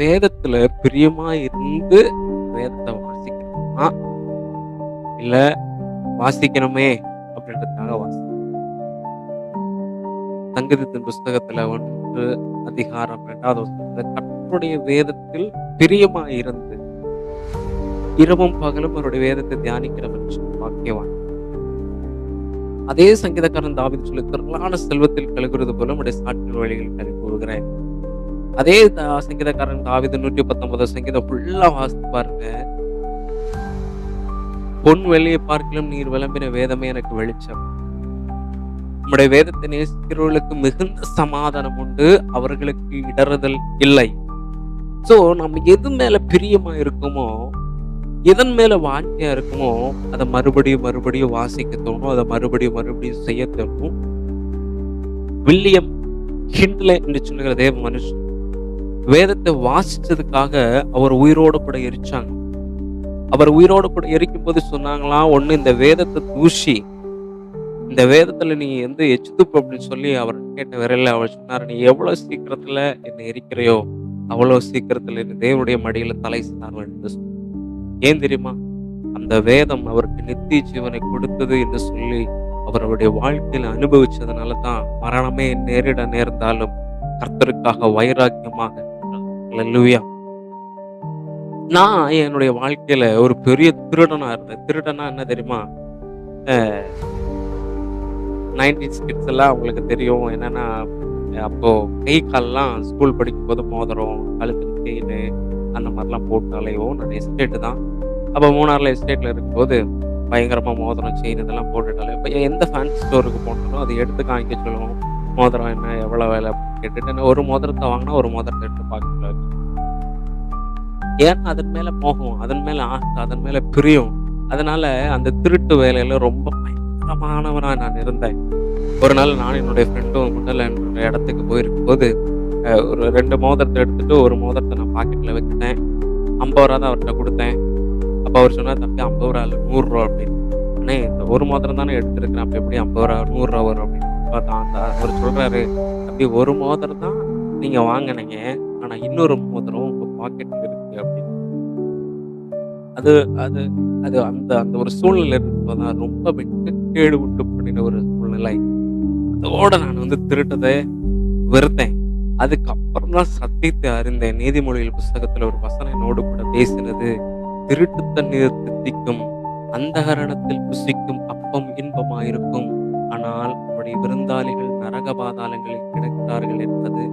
வேதத்துல பிரியமா இருந்து வேதத்தை வாசிக்கணுமா, இல்ல வாசிக்கணுமே அப்படின்றதுக்காக சங்கீதத்தின் புஸ்தகத்துல 1 அதிகாரம் 2வது வசனத்துல கர்த்தருடைய வேதத்தில் பிரியமா இருந்து இரவும் பகலும் அவருடைய வேதத்தை தியானிக்கிற மனுஷன் பாக்கியவான். அதே சங்கீதக்காரன் தாவீது சொல்லி, திரளான செல்வத்தில் கழுகுறது போல உடைய சாற்றின் வழிகள் கழி கூறுகிறேன். அதே சங்கீதக்காரன் தாவீது 119 சங்கீதம் ஃபுல்லா வாசித்து பாருங்க. பொன் வெள்ளியை பார்க்கிலும் நீர் விளம்பின வேதமே எனக்கு வெளிச்சம். உம்முடைய வேதத்தை நேசிக்கிறவர்களுக்கு மிகுந்த சமாதானம் உண்டு, அவர்களுக்கு இடறுதல் இல்லை. சோ நம்ம எது மேல பிரியமா இருக்குமோ, எதன் மேல வாஞ்சையா இருக்குமோ, அதை மறுபடியும் மறுபடியும் வாசிக்க தோணும், அதை மறுபடியும் மறுபடியும் செய்ய தோணும். வில்லியம் ஹிண்ட்லே என்று சொல்லுகிற தேவ மனுஷன் வேதத்தை வாசிச்சதுக்காக அவர் உயிரோடு கூட எரிச்சாங்க. அவர் உயிரோடு கூட எரிக்கும் போது சொன்னாங்களாம், ஒண்ணு இந்த வேதத்தை தூஷி, இந்த வேதத்துல நீ எச்சு துப்பு அப்படின்னு சொல்லி அவர் கேட்ட விரல்ல அவர் சொன்னார், நீ எவ்வளவு சீக்கிரத்துல என்னை எரிக்கிறையோ அவ்வளவு சீக்கிரத்துல என்ன தேவனுடைய மடியில தலை சார்வன் என்று சொன்னார். ஏன் தெரியுமா? அந்த வேதம் அவருக்கு நித்திய ஜீவனை கொடுத்தது என்று சொல்லி அவருடைய வாழ்க்கையில அனுபவிச்சதுனால தான் மரணமே நேரிட நேர்ந்தாலும் கர்த்தருக்காக வைராக்கியமாக. அல்லேலூயா. நான் என்னுடைய வாழ்க்கையில ஒரு பெரிய திருடனா இருந்தேன். திருடனா என்ன தெரியுமா? 90s கிட்ஸ் எல்லாம் அவங்களுக்கு தெரியும். என்னன்னா, அப்போ கை கால்லாம் ஸ்கூல் படிக்கும் போது மோதிரம், கழுத்துக்கு செயின் அந்த மாதிரிலாம் போட்டு அலைவோம். நான் எஸ்டேட்டு தான். அப்போ மூணாறுல எஸ்டேட்ல இருக்கும்போது பயங்கரமா மோதிரம், செயின் இதெல்லாம் போட்டுட்டாலே இப்போ எந்த ஃபேன்சி ஸ்டோருக்கு போனாலும் அதை எடுத்து காமிக்க சொல்லுவோம். மோதிரம் என்ன, எவ்வளோ வேலை கேட்டுட்டு ஒரு மோதிரத்தை வாங்கினா ஒரு மோதிரத்தை எடுத்து பார்க்க. ஏன்னா அதன் மேல மோகம், அதன் மேல ஆசை, அதன் மேல பிரியம். அதனால அந்த திருட்டு வேலையில ரொம்ப பயங்கரமானவனா நான் இருந்தேன். ஒரு நாள் நான் என்னுடைய ஃப்ரெண்டும் முதல்ல என்னுடைய இடத்துக்கு போயிருக்கும் போது ஒரு 2 மோதிரத்தை எடுத்துட்டு ஒரு மோதிரத்தை நான் பாக்கெட்ல வச்சுட்டேன். 50 ரூபா தான் அவர்கிட்ட கொடுத்தேன். அப்போ அவர் சொன்னார், தம்பி 50 ரூபா இல்லை 100 ரூபா அப்படின்னு. அண்ணே இந்த ஒரு மோதிரம் தானே எடுத்துருக்கிறேன், அப்போ எப்படி 50 ரூபா 100 ரூபா வரும் அப்படின்னு பார்த்தா அவர் சொல்றாரு, தம்பி ஒரு மோதிரம் தான் நீங்க வாங்கினீங்க, ஆனா இன்னொரு மோதிரம் உங்க பாக்கெட்ல இருக்கு அப்படின்னு. அது அது அது அந்த அந்த ஒரு சூழ்நிலை இருந்ததுதான் ரொம்ப விட்டு கேடு விட்டு பண்ணின ஒரு சூழ்நிலை. அதோட நான் திருட்டதை வெறுத்தேன். அதுக்கப்புறம் தான் சத்தியத்தை அறிந்தேன். நீதிமொழிகள் புஸ்தகத்துல ஒரு வசனம் என்னோடு கூட பேசினது, திருட்டு தண்ணீர் தித்திக்கும், அந்தகரணத்தில் புசிக்கும் அப்பம் இன்பமாயிருக்கும், ஆனால் அவருடைய விருந்தாளிகள் நரக பாதாளங்களில் கிடக்கிறார்கள் என்பது